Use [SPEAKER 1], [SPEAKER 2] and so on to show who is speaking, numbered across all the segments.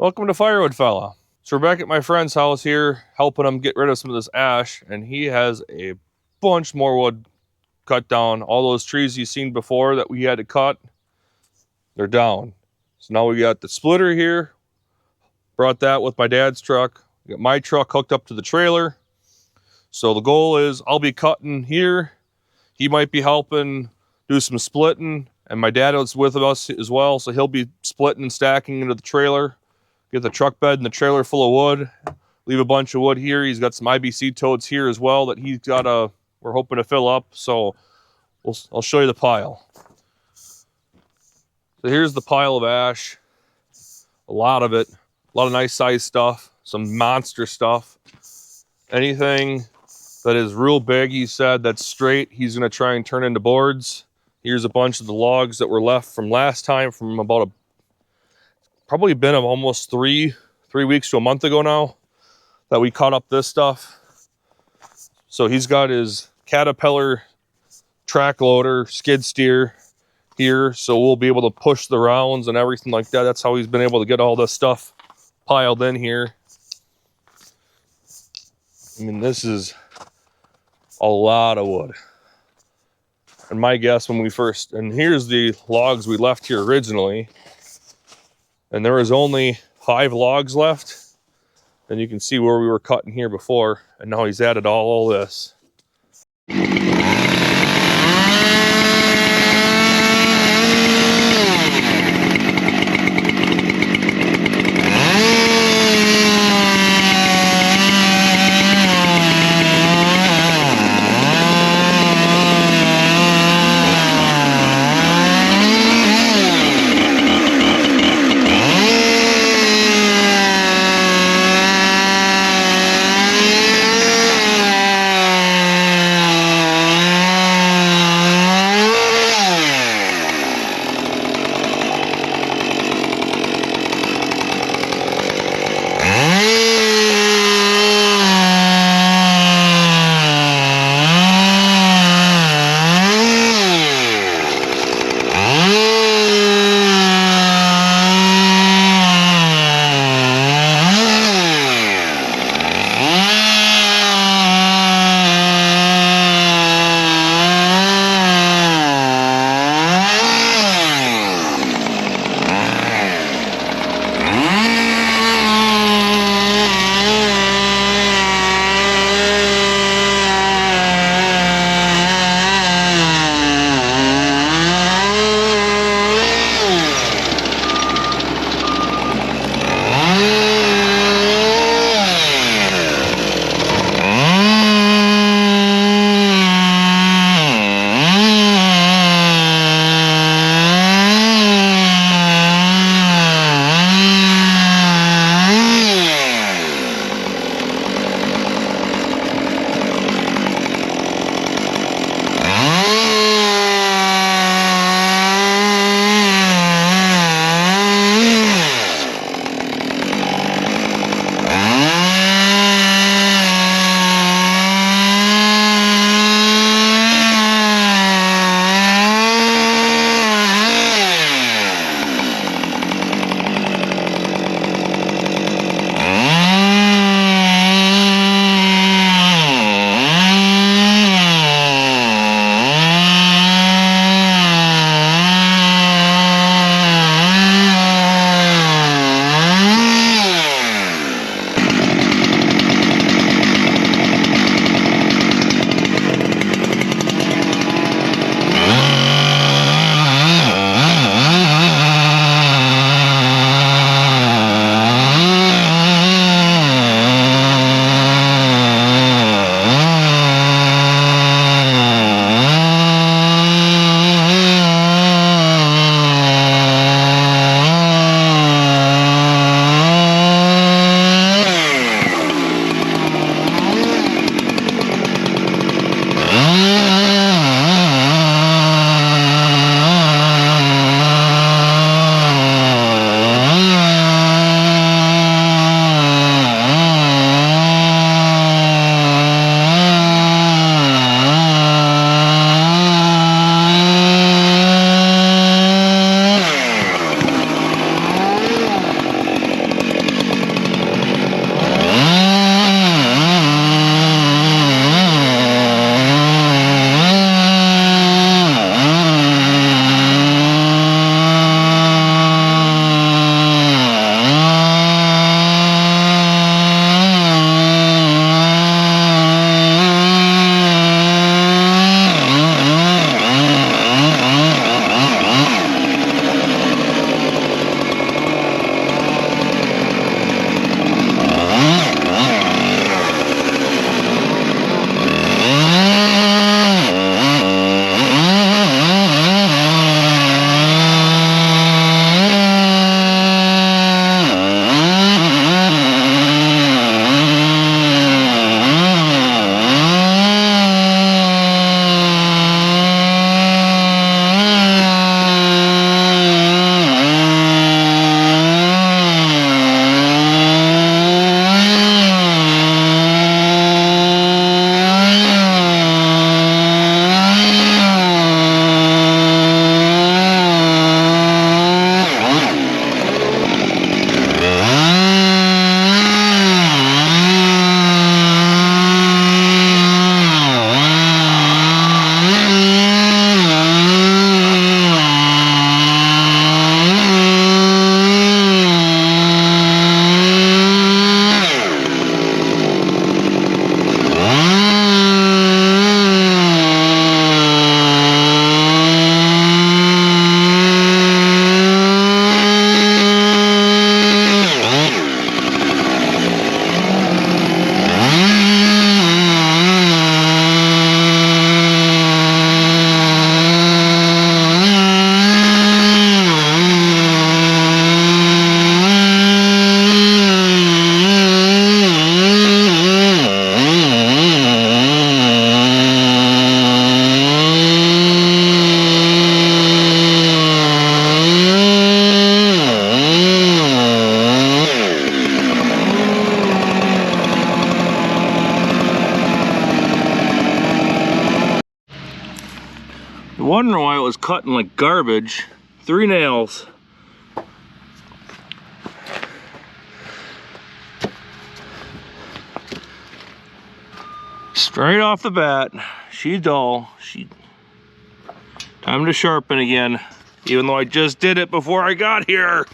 [SPEAKER 1] Welcome to Firewood, fella. So we're back at my friend's house here, helping him get rid of some of this ash, and he has a bunch more wood cut down. All those trees you've seen before that we had to cut, they're down. So now we got the splitter here. Brought that with my dad's truck. We got my truck hooked up to the trailer. So the goal is I'll be cutting here. He might be helping do some splitting, and my dad is with us as well, so he'll be splitting and stacking into the trailer. Get the truck bed and the trailer full of wood. Leave a bunch of wood here. He's got some IBC totes here as well that he's got we're hoping to fill up. So I'll show you the pile. So here's the pile of ash. A lot of it. A lot of nice size stuff. Some monster stuff. Anything that is real big, he said, that's straight, he's going to try and turn into boards. Here's a bunch of the logs that were left from last time, from about probably been almost three weeks to a month ago now that we cut up this stuff. So he's got his Caterpillar track loader, skid steer here, so we'll be able to push the rounds and everything like that. That's how he's been able to get all this stuff piled in here. I mean, this is a lot of wood. And my guess when we first, and here's the logs we left here originally, and there was only 5 logs left. And you can see where we were cutting here before, and now he's added all this. wondering why it was cutting like garbage. 3 nails. Straight off the bat, she's dull. Time to sharpen again, even though I just did it before I got here.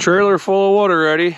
[SPEAKER 1] Trailer full of wood already.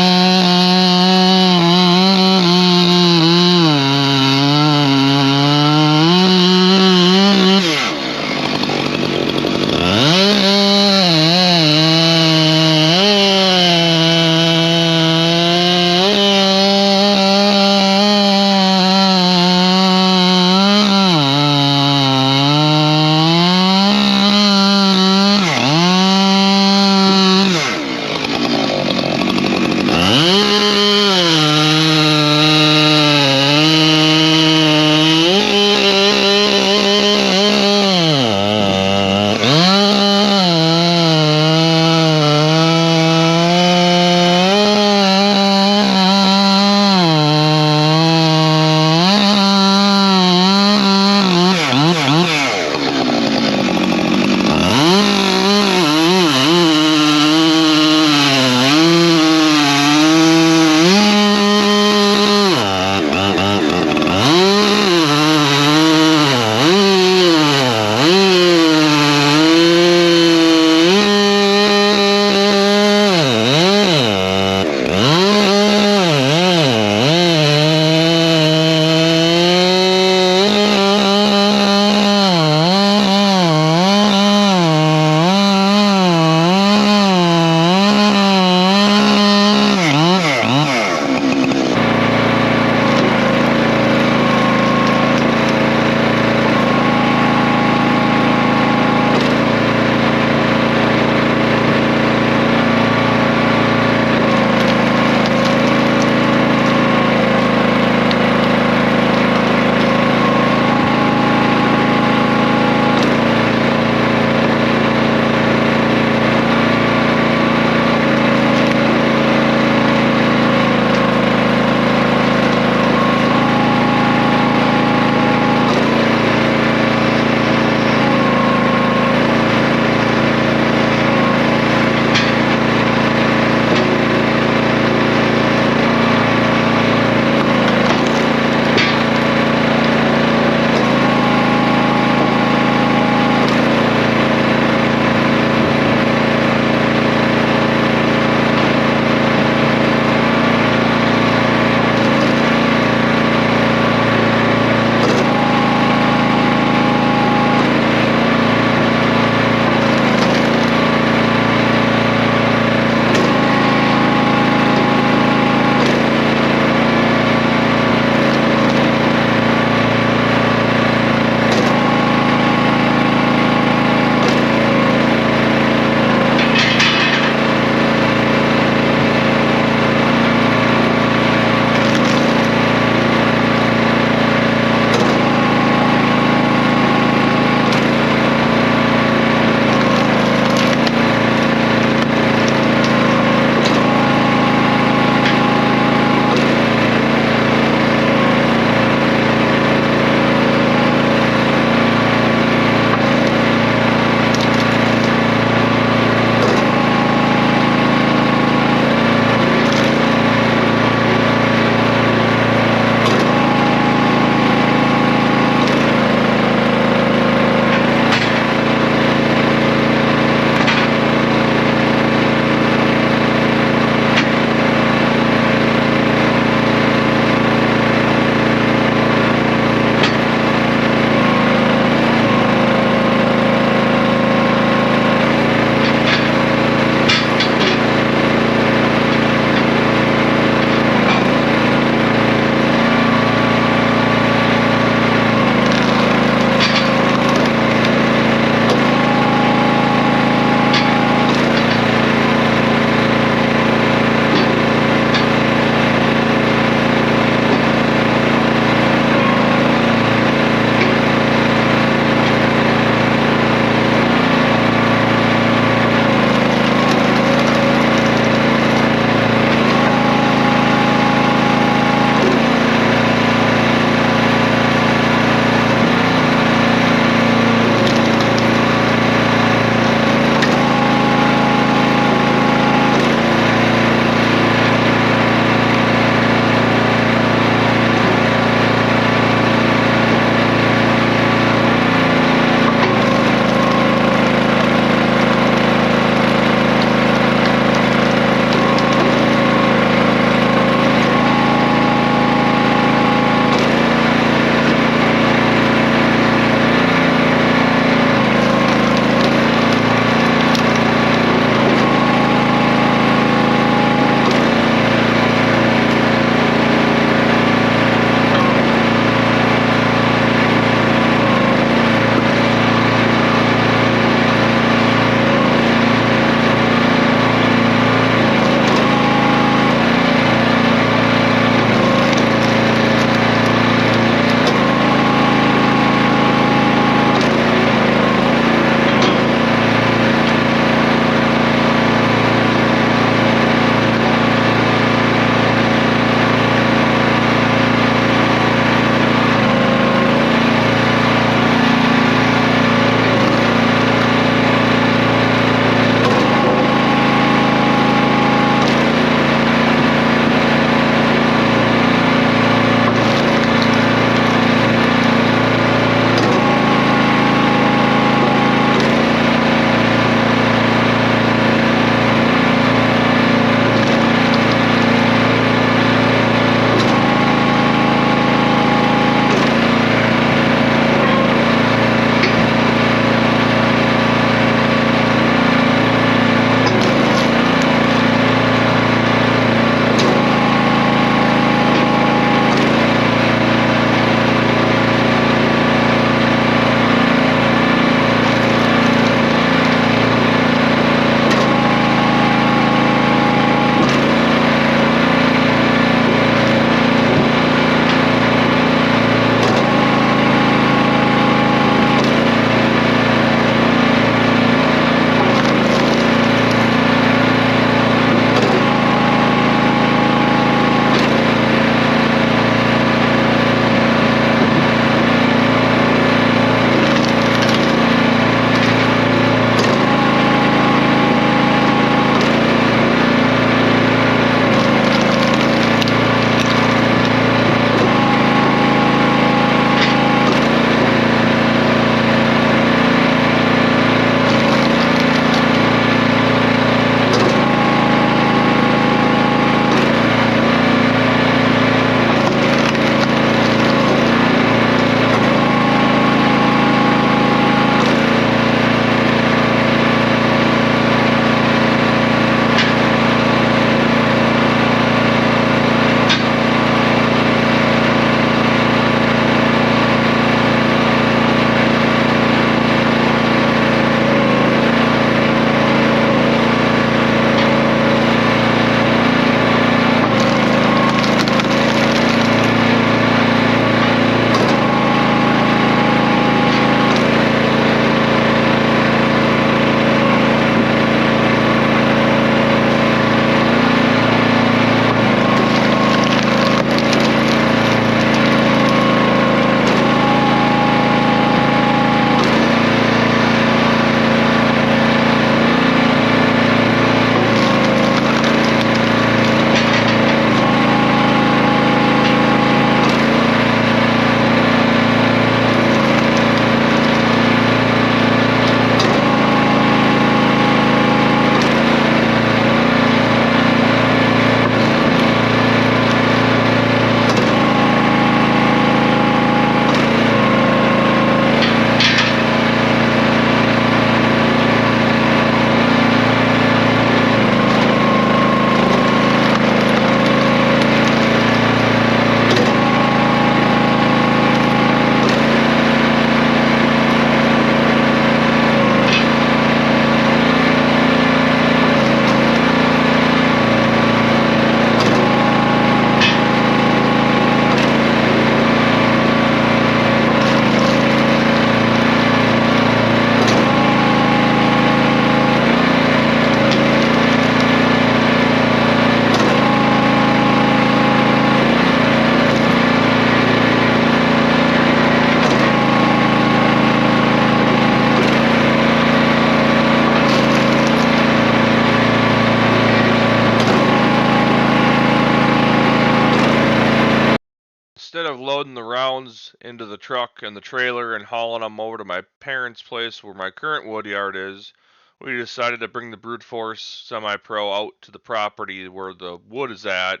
[SPEAKER 1] of loading the rounds into the truck and the trailer and hauling them over to my parents' place where my current wood yard is, we decided to bring the brute force semi-pro out to the property where the wood is at,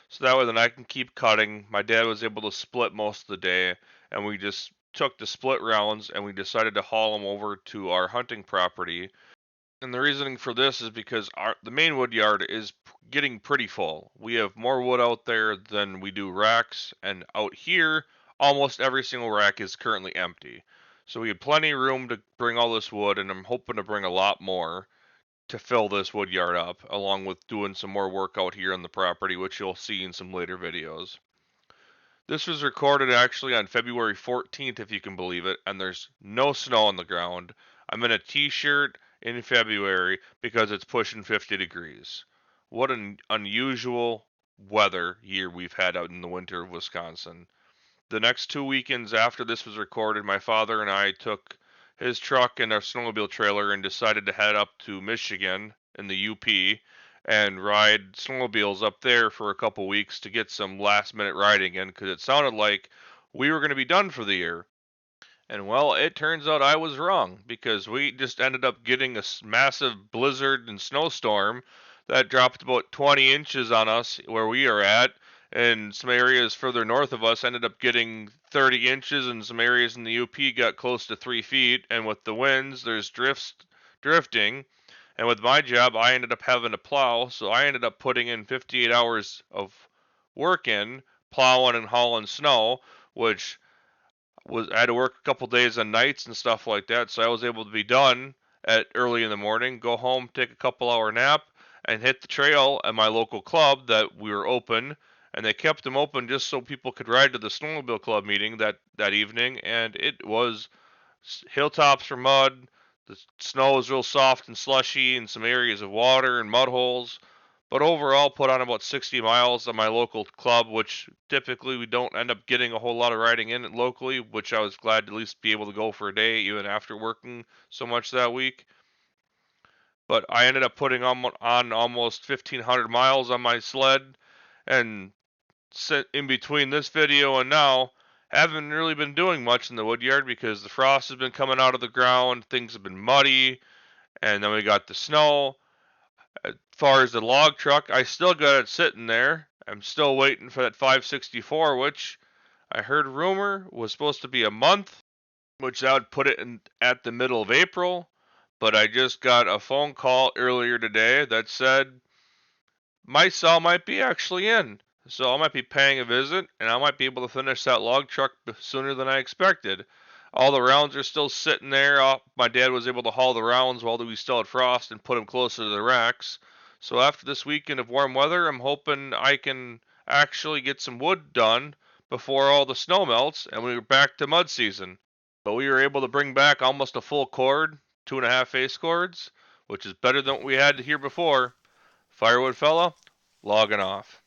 [SPEAKER 1] so that way then I can keep cutting. My dad was able to split most of the day, and we just took the split rounds and we decided to haul them over to our hunting property. And the reasoning for this is because the main wood yard is getting pretty full. We have more wood out there than we do racks, and out here, almost every single rack is currently empty. So we had plenty of room to bring all this wood, and I'm hoping to bring a lot more to fill this wood yard up, along with doing some more work out here on the property, which you'll see in some later videos. This was recorded actually on February 14th, if you can believe it, and there's no snow on the ground. I'm in a t-shirt in February because it's pushing 50 degrees. What an unusual weather year we've had out in the winter of Wisconsin. The next 2 weekends after this was recorded, my father and I took his truck and our snowmobile trailer and decided to head up to Michigan in the UP and ride snowmobiles up there for a couple weeks to get some last minute riding in because it sounded like we were going to be done for the year. And well, it turns out I was wrong because we just ended up getting a massive blizzard and snowstorm that dropped about 20 inches on us where we are at. And some areas further north of us ended up getting 30 inches, and some areas in the UP got close to 3 feet. And with the winds, there's drifting. And with my job, I ended up having to plow, so I ended up putting in 58 hours of work in plowing and hauling snow, which was I had to work a couple days on nights and stuff like that, so I was able to be done at early in the morning, go home, take a couple hour nap, and hit the trail at my local club that we were open, and they kept them open just so people could ride to the snowmobile club meeting that evening, and it was hilltops for mud. The snow was real soft and slushy, and some areas of water and mud holes. But overall, put on about 60 miles at my local club, which typically we don't end up getting a whole lot of riding in it locally, which I was glad to at least be able to go for a day, even after working so much that week. But I ended up putting on almost 1,500 miles on my sled, and in between this video and now, haven't really been doing much in the woodyard because the frost has been coming out of the ground, things have been muddy, and then we got the snow. As far as the log truck, I still got it sitting there. I'm still waiting for that 564, which I heard rumor was supposed to be a month, which I would put it in at the middle of April. But I just got a phone call earlier today that said my saw might be actually in. So I might be paying a visit, and I might be able to finish that log truck sooner than I expected. All the rounds are still sitting there. My dad was able to haul the rounds while we still had frost and put them closer to the racks. So after this weekend of warm weather, I'm hoping I can actually get some wood done before all the snow melts and we're back to mud season. But we were able to bring back almost a full cord, 2.5 face cords, which is better than what we had here before. Firewood fella, logging off.